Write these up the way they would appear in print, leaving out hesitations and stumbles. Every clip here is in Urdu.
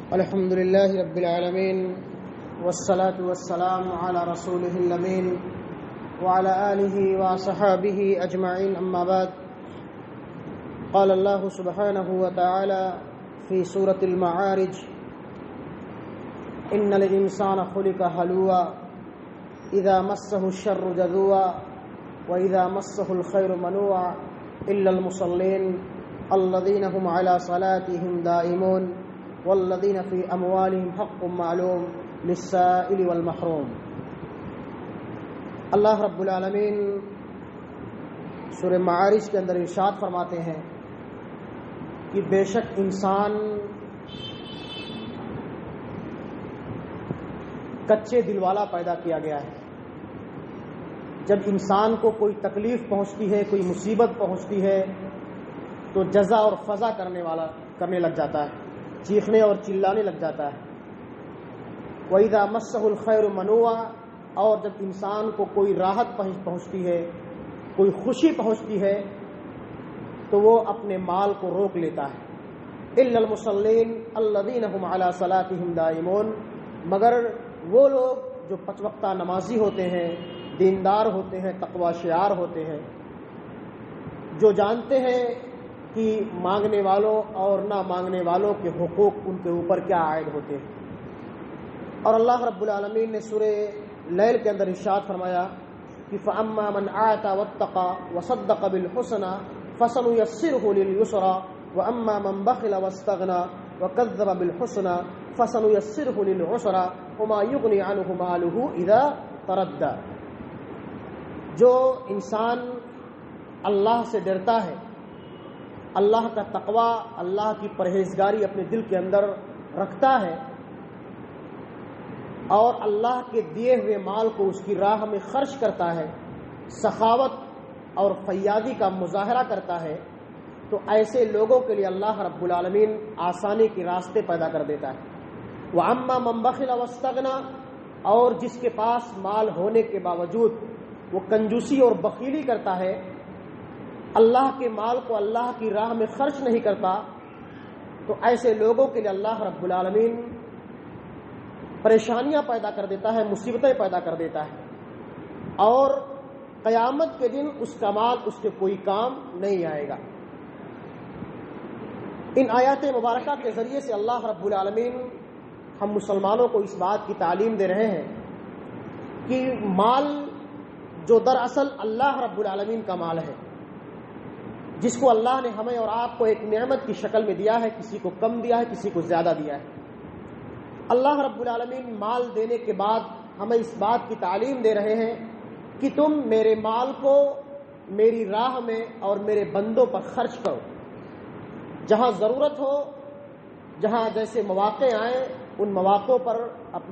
الحمد لله رب العالمين والصلاة والسلام على رسوله الأمين وعلى آله وصحابه أجمعين أما بعد قال الله سبحانه وتعالى في سورة المعارج إن الإنسان خلق هلوعا إذا مسه الشر جزوعا وإذا مسه الخير منوعا إلا المصلين الذين هم على صلاتهم دائمون والذین فی اموالہم حق معلوم للسائل والمحروم۔ اللہ رب العالمین سورہ معارج کے اندر ارشاد فرماتے ہیں کہ بے شک انسان کچے دل والا پیدا کیا گیا ہے۔ جب انسان کو کوئی تکلیف پہنچتی ہے، کوئی مصیبت پہنچتی ہے تو جزا اور فضا کرنے لگ جاتا ہے، چیخنے اور چلانے لگ جاتا ہے۔ وَإِذَا مَسَّهُ الْخَيْرُ مَنُوعًا، اور جب انسان کو کوئی راحت پہنچتی ہے، کوئی خوشی پہنچتی ہے تو وہ اپنے مال کو روک لیتا ہے۔ إِلَّا الْمُصَلِّينَ الَّذِينَ هُمْ عَلَى صَلَاتِهِمْ دَائِمُونَ، مگر وہ لوگ جو پنج وقتہ نمازی ہوتے ہیں، دیندار ہوتے ہیں، تقوی شعار ہوتے ہیں، جو جانتے ہیں کہ مانگنے والوں اور نہ مانگنے والوں کے حقوق ان کے اوپر کیا عائد ہوتے ہیں۔ اور اللہ رب العالمین نے سورہ لیل کے اندر ارشاد فرمایا کہ فَأَمَّا مَنْ آتَى وَاتَّقَى وَصَدَّقَ بِالْحُسْنَى فَسَنُيَسِّرُهُ لِلْيُسْرَى وَأَمَّا مَنْ بَخِلَ وَاسْتَغْنَى وَكَذَّبَ بِالْحُسْنَى فَسَنُيَسِّرُهُ لِلْعُسْرَى وَمَا يُغْنِي عَنْهُ مَالُهُ إِذَا تَرَدَّى۔ جو انسان اللہ سے ڈرتا ہے، اللہ کا تقوی، اللہ کی پرہیزگاری اپنے دل کے اندر رکھتا ہے اور اللہ کے دیے ہوئے مال کو اس کی راہ میں خرچ کرتا ہے، سخاوت اور فیاضی کا مظاہرہ کرتا ہے، تو ایسے لوگوں کے لیے اللہ رب العالمین آسانی کے راستے پیدا کر دیتا ہے۔ وَأَمَّا مَنْ بَخِلَ وَاسْتَغْنَى، اور جس کے پاس مال ہونے کے باوجود وہ کنجوسی اور بخیلی کرتا ہے، اللہ کے مال کو اللہ کی راہ میں خرچ نہیں کرتا، تو ایسے لوگوں کے لیے اللہ رب العالمین پریشانیاں پیدا کر دیتا ہے، مصیبتیں پیدا کر دیتا ہے، اور قیامت کے دن اس کا مال اس کے کوئی کام نہیں آئے گا۔ ان آیات مبارکہ کے ذریعے سے اللہ رب العالمین ہم مسلمانوں کو اس بات کی تعلیم دے رہے ہیں کہ مال جو دراصل اللہ رب العالمین کا مال ہے، جس کو اللہ نے ہمیں اور آپ کو ایک نعمت کی شکل میں دیا ہے، کسی کو کم دیا ہے، کسی کو زیادہ دیا ہے۔ اللہ رب العالمین مال دینے کے بعد ہمیں اس بات کی تعلیم دے رہے ہیں کہ تم میرے مال کو میری راہ میں اور میرے بندوں پر خرچ کرو، جہاں ضرورت ہو، جہاں جیسے مواقع آئیں ان مواقعوں پر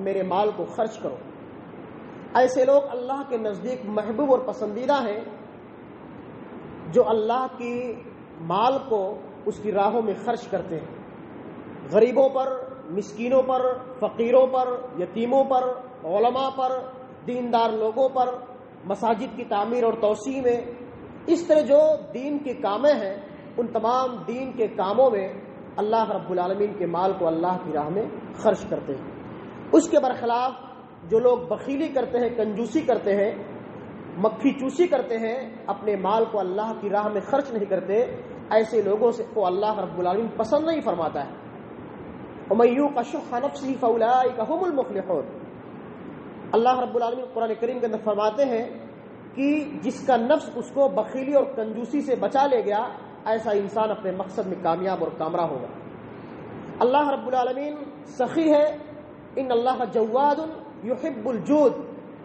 میرے مال کو خرچ کرو۔ ایسے لوگ اللہ کے نزدیک محبوب اور پسندیدہ ہیں جو اللہ کی مال کو اس کی راہوں میں خرچ کرتے ہیں، غریبوں پر، مسکینوں پر، فقیروں پر، یتیموں پر، علماء پر، دیندار لوگوں پر، مساجد کی تعمیر اور توسیع میں، اس طرح جو دین کے کامیں ہیں ان تمام دین کے کاموں میں اللہ رب العالمین کے مال کو اللہ کی راہ میں خرچ کرتے ہیں۔ اس کے برخلاف جو لوگ بخیلی کرتے ہیں، کنجوسی کرتے ہیں، مکھی چوسی کرتے ہیں، اپنے مال کو اللہ کی راہ میں خرچ نہیں کرتے، ایسے لوگوں سے کو اللہ رب العالمین پسند نہیں فرماتا ہے۔ وَمَن يُوقَ شُحَّ نَفْسِهِ فَأُولَٰئِكَ هُمُ الْمُفْلِحُونَ۔ اللہ رب العالمین قرآن کریم کے اندر فرماتے ہیں کہ جس کا نفس اس کو بخیلی اور کنجوسی سے بچا لے گیا، ایسا انسان اپنے مقصد میں کامیاب اور کامرا ہوگا۔ اللہ رب العالمین سخی ہے، ان اللہ جواد یحب الجود،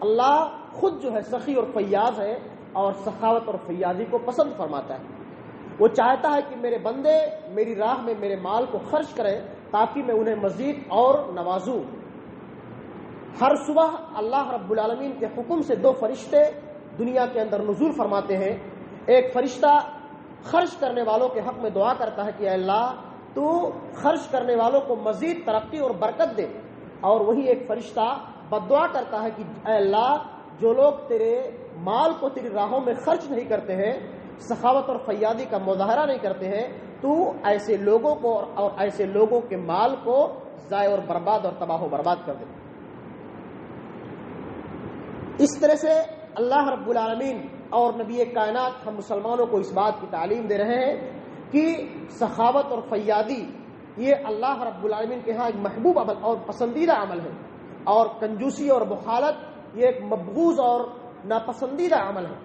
اللہ خود جو ہے سخی اور فیاض ہے اور سخاوت اور فیاضی کو پسند فرماتا ہے۔ وہ چاہتا ہے کہ میرے بندے میری راہ میں میرے مال کو خرچ کریں تاکہ میں انہیں مزید اور نوازوں۔ ہر صبح اللہ رب العالمین کے حکم سے دو فرشتے دنیا کے اندر نزول فرماتے ہیں۔ ایک فرشتہ خرچ کرنے والوں کے حق میں دعا کرتا ہے کہ اے اللہ تو خرچ کرنے والوں کو مزید ترقی اور برکت دے، اور وہی ایک فرشتہ بددعا کرتا ہے کہ اے اللہ جو لوگ تیرے مال کو تیری راہوں میں خرچ نہیں کرتے ہیں، سخاوت اور فیاضی کا مظاہرہ نہیں کرتے ہیں، تو ایسے لوگوں کو اور ایسے لوگوں کے مال کو ضائع اور برباد اور تباہ و برباد کر دے۔ اس طرح سے اللہ رب العالمین اور نبی کائنات ہم مسلمانوں کو اس بات کی تعلیم دے رہے ہیں کہ سخاوت اور فیاضی یہ اللہ رب العالمین کے ہاں ایک محبوب عمل اور پسندیدہ عمل ہے، اور کنجوسی اور بخالت یہ ایک مبغوض اور ناپسندیدہ عمل ہے۔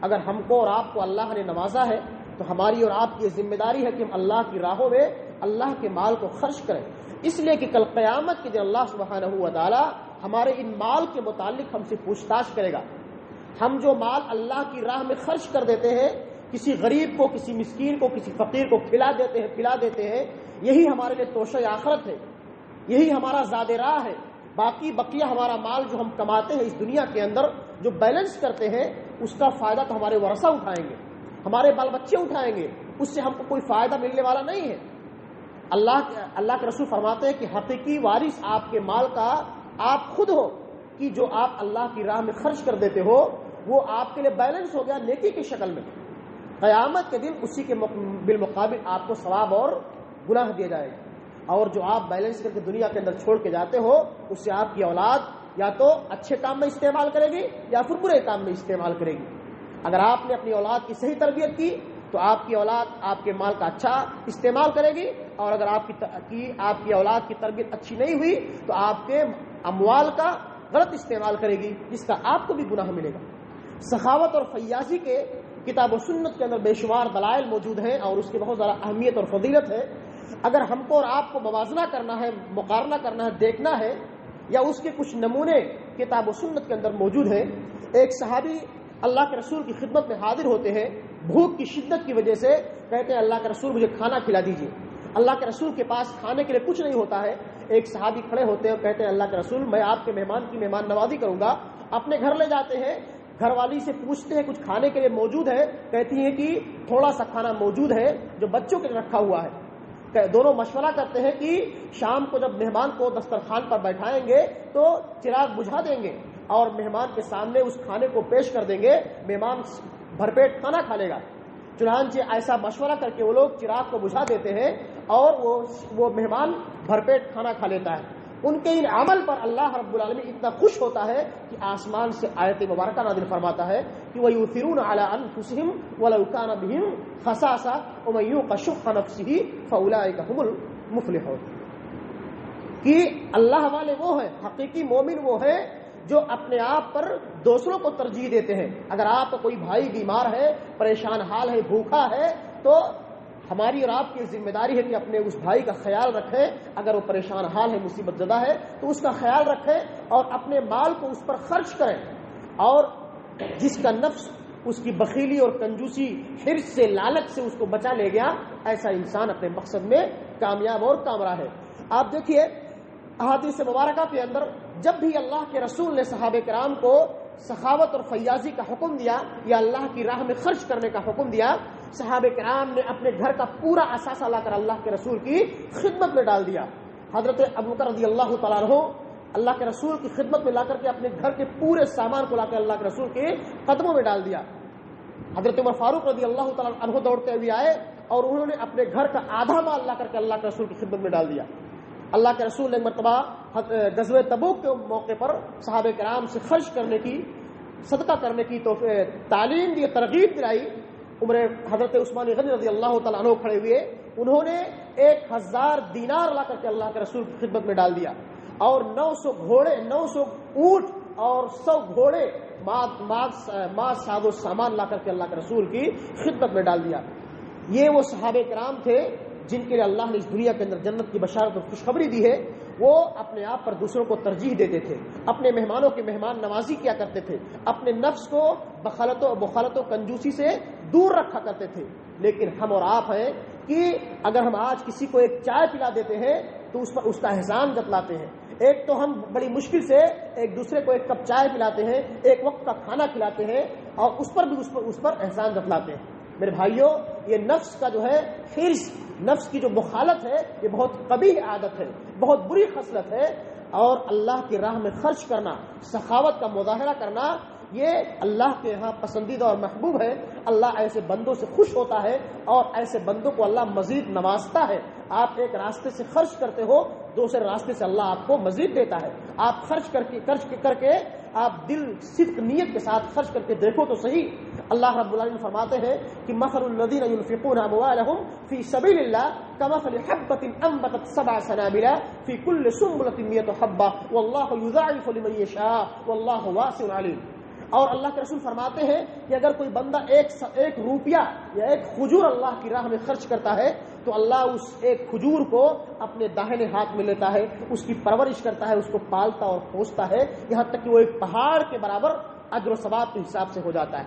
اگر ہم کو اور آپ کو اللہ نے نوازا ہے تو ہماری اور آپ کی یہ ذمہ داری ہے کہ ہم اللہ کی راہوں میں اللہ کے مال کو خرچ کریں، اس لیے کہ کل قیامت کے دن اللہ سبحانہ و تعالی ہمارے ان مال کے متعلق ہم سے پوچھ تاچھ کرے گا۔ ہم جو مال اللہ کی راہ میں خرچ کر دیتے ہیں، کسی غریب کو، کسی مسکین کو، کسی فقیر کو کھلا دیتے ہیں، یہی ہمارے لیے توشہ آخرت ہے، یہی ہمارا زاد راہ ہے۔ باقی بقیہ ہمارا مال جو ہم کماتے ہیں اس دنیا کے اندر، جو بیلنس کرتے ہیں، اس کا فائدہ تو ہمارے ورثہ اٹھائیں گے، ہمارے بال بچے اٹھائیں گے، اس سے ہم کو کوئی فائدہ ملنے والا نہیں ہے۔ اللہ کے رسول فرماتے ہیں کہ حقیقی وارث آپ کے مال کا آپ خود ہو، کہ جو آپ اللہ کی راہ میں خرچ کر دیتے ہو وہ آپ کے لیے بیلنس ہو گیا نیکی کی شکل میں، قیامت کے دن اسی کے بالمقابل آپ کو ثواب اور گناہ دیا جائے گا۔ اور جو آپ بیلنس کر کے دنیا کے اندر چھوڑ کے جاتے ہو، اس سے آپ کی اولاد یا تو اچھے کام میں استعمال کرے گی یا پھر برے کام میں استعمال کرے گی۔ اگر آپ نے اپنی اولاد کی صحیح تربیت کی تو آپ کی اولاد آپ کے مال کا اچھا استعمال کرے گی، اور اگر آپ کی اولاد کی تربیت اچھی نہیں ہوئی تو آپ کے اموال کا غلط استعمال کرے گی، جس کا آپ کو بھی گناہ ملے گا۔ سخاوت اور فیاضی کے کتاب و سنت کے اندر بے شمار دلائل موجود ہیں اور اس کی بہت زیادہ اہمیت اور فضیلت ہے۔ اگر ہم کو اور آپ کو موازنہ کرنا ہے، مقارنہ کرنا ہے، دیکھنا ہے، یا اس کے کچھ نمونے کتاب و سنت کے اندر موجود ہیں۔ ایک صحابی اللہ کے رسول کی خدمت میں حاضر ہوتے ہیں، بھوک کی شدت کی وجہ سے کہتے ہیں اللہ کے رسول مجھے کھانا کھلا دیجیے۔ اللہ کے رسول کے پاس کھانے کے لیے کچھ نہیں ہوتا ہے۔ ایک صحابی کھڑے ہوتے ہیں اور کہتے ہیں اللہ کے رسول میں آپ کے مہمان کی مہمان نوازی کروں گا۔ اپنے گھر لے جاتے ہیں، گھر والی سے پوچھتے ہیں کچھ کھانے کے لیے موجود ہے؟ کہتی ہیں کہ تھوڑا سا کھانا موجود ہے جو بچوں کے لیے رکھا ہوا ہے۔ دونوں مشورہ کرتے ہیں کہ شام کو جب مہمان کو دسترخوان پر بیٹھائیں گے تو چراغ بجھا دیں گے اور مہمان کے سامنے اس کھانے کو پیش کر دیں گے، مہمان بھرپیٹ کھانا کھا لے گا۔ چنانچہ ایسا مشورہ کر کے وہ لوگ چراغ کو بجھا دیتے ہیں اور وہ مہمان بھرپیٹ کھانا کھا لیتا ہے۔ ان کے ان عمل پر اللہ رب العالمین اتنا خوش ہوتا ہے کہ آسمان سے آیت مبارکہ نازل فرماتا ہے کہ وَيُؤْثِرُونَ عَلَىٰ أَنفُسِهِمْ وَلَوْ كَانَ بِهِمْ خَصَاصَةٌ وَمَن يُوقَ شُحَّ نَفْسِهِ فَأُولَٰئِكَ هُمُ الْمُفْلِحُونَ، کہ اللہ والے وہ ہیں، حقیقی مومن وہ ہیں جو اپنے آپ پر دوسروں کو ترجیح دیتے ہیں۔ اگر آپ کا کوئی بھائی بیمار ہے، پریشان حال ہے، بھوکا ہے، تو ہماری اور آپ کی ذمہ داری ہے کہ اپنے اس بھائی کا خیال رکھیں۔ اگر وہ پریشان حال ہے، مصیبت زدہ ہے، تو اس کا خیال رکھیں اور اپنے مال کو اس پر خرچ کریں۔ اور جس کا نفس اس کی بخیلی اور کنجوسی، حرص سے، لالچ سے اس کو بچا لے گیا، ایسا انسان اپنے مقصد میں کامیاب اور کامرا ہے۔ آپ دیکھیے احادیث مبارکہ کے اندر جب بھی اللہ کے رسول نے صحابہ کرام کو سخاوت اور فیاضی کا حکم دیا یا اللہ کی راہ میں خرچ کرنے کا حکم دیا، صحابہ کرام نے اپنے گھر کا پورا اثاثہ لا کر اللہ کے رسول کی خدمت میں ڈال دیا۔ حضرت ابوبکر رضی اللہ تعالیٰ عنہ اللہ کے رسول کی خدمت میں لا کر کے اپنے گھر کے پورے سامان کو لا کر اللہ کے رسول کے قدموں میں ڈال دیا۔ حضرت عمر فاروق رضی اللہ تعالیٰ عنہ دوڑتے ہوئے آئے اور انہوں نے اپنے گھر کا آدھا مال لا کر کے اللہ کے رسول کی خدمت میں ڈال دیا۔ اللہ کے رسول نے مرتبہ غزوہ تبوک کے موقع پر صحابہ کرام سے خرچ کرنے کی، صدقہ کرنے کی تعلیم دی، ترغیب دلائی۔ حضرت عثمان غنی رضی اللہ تعالیٰ عنہ کھڑے ہوئے، انہوں نے 1000 دینار لا کر کے اللہ کے رسول کی خدمت میں ڈال دیا، اور 900 گھوڑے، 900 اونٹ اور 100 گھوڑے ساز و سامان لا کر کے اللہ کے رسول کی خدمت میں ڈال دیا۔ یہ وہ صحابہ کرام تھے جن کے لیے اللہ نے اس دنیا کے اندر جنت کی بشارت اور خوشخبری دی ہے۔ وہ اپنے آپ پر دوسروں کو ترجیح دیتے تھے، اپنے مہمانوں کی مہمان نوازی کیا کرتے تھے، اپنے نفس کو بخالت و کنجوسی سے دور رکھا کرتے تھے۔ لیکن ہم اور آپ ہیں کہ اگر ہم آج کسی کو ایک چائے پلا دیتے ہیں تو اس پر اس کا احسان جتلاتے ہیں۔ ایک تو ہم بڑی مشکل سے ایک دوسرے کو ایک کپ چائے پلاتے ہیں، ایک وقت کا کھانا کھلاتے ہیں، اور اس پر احسان جتلاتے ہیں۔ میرے بھائیوں، یہ نفس کا جو ہے حرص، نفس کی جو مخالط ہے، یہ بہت قبیح عادت ہے، بہت بری خصلت ہے۔ اور اللہ کی راہ میں خرچ کرنا، سخاوت کا مظاہرہ کرنا، یہ اللہ کے ہاں پسندیدہ اور محبوب ہے. اللہ ایسے بندوں سے خوش ہوتا ہے اور ایسے بندوں کو اللہ مزید نوازتا ہے. آپ ایک راستے سے خرچ کرتے ہو، دوسرے راستے سے اللہ آپ کو مزید دیتا ہے. آپ خرچ کر کے آپ دل صدق نیت کے ساتھ خرچ کر کے دیکھو تو صحیح. اللہ رب العالمین فرماتے ہیں کہ مثل الذین ينفقون اموالهم فی سبیل اللہ کمثل حبۃ انبتت سبع سنابل فی کل سنبلۃ 100 حبۃ واللہ یضاعف لمن یشاء واللہ واسع علیم. اور اللہ کے رسول فرماتے ہیں کہ اگر کوئی بندہ ایک روپیہ یا ایک کھجور اللہ کی راہ میں خرچ کرتا ہے تو اللہ اس ایک کھجور کو اپنے داہنے ہاتھ میں لیتا ہے، اس کی پرورش کرتا ہے، اس کو پالتا اور پوستا ہے، یہاں تک کہ وہ ایک پہاڑ کے برابر اجر و ثواب کے حساب سے ہو جاتا ہے.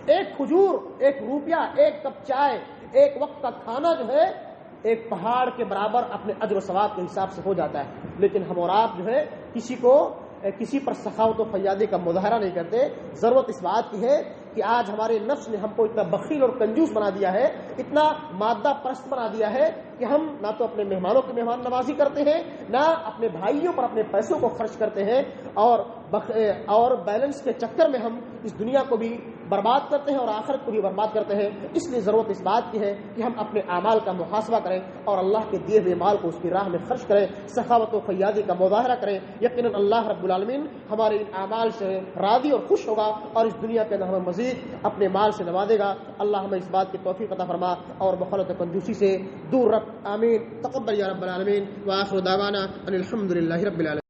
ایک کھجور، ایک روپیہ، ایک کپ چائے، ایک وقت کا کھانا جو ہے ایک پہاڑ کے برابر اپنے اجر و ثواب کے حساب سے ہو جاتا ہے. لیکن ہم اور آپ جو ہے کسی پر سخاوت و فیاضی کا مظاہرہ نہیں کرتے. ضرورت اس بات کی ہے کہ آج ہمارے نفس نے ہم کو اتنا بخیل اور کنجوس بنا دیا ہے، اتنا مادہ پرست بنا دیا ہے کہ ہم نہ تو اپنے مہمانوں کی مہمان نوازی کرتے ہیں، نہ اپنے بھائیوں پر اپنے پیسوں کو خرچ کرتے ہیں، اور بیلنس کے چکر میں ہم اس دنیا کو بھی برباد کرتے ہیں اور آخرت کو بھی برباد کرتے ہیں. اس لیے ضرورت اس بات کی ہے کہ ہم اپنے اعمال کا محاسبہ کریں اور اللہ کے دیے ہوئے مال کو اس کی راہ میں خرچ کریں، سخاوت و فیاضی کا مظاہرہ کریں. یقیناً اللہ رب العالمین ہمارے ان اعمال سے راضی اور خوش ہوگا اور اس دنیا کے اندر ہمیں مزید اپنے مال سے نوازے گا. اللہ ہمیں اس بات کی توفیق عطا فرما اور بخلت و کنجوسی سے دور رکھ. آمین. تقبل یا رب العالمین. وآخر دعوانا ان الحمد للہ رب العالمین.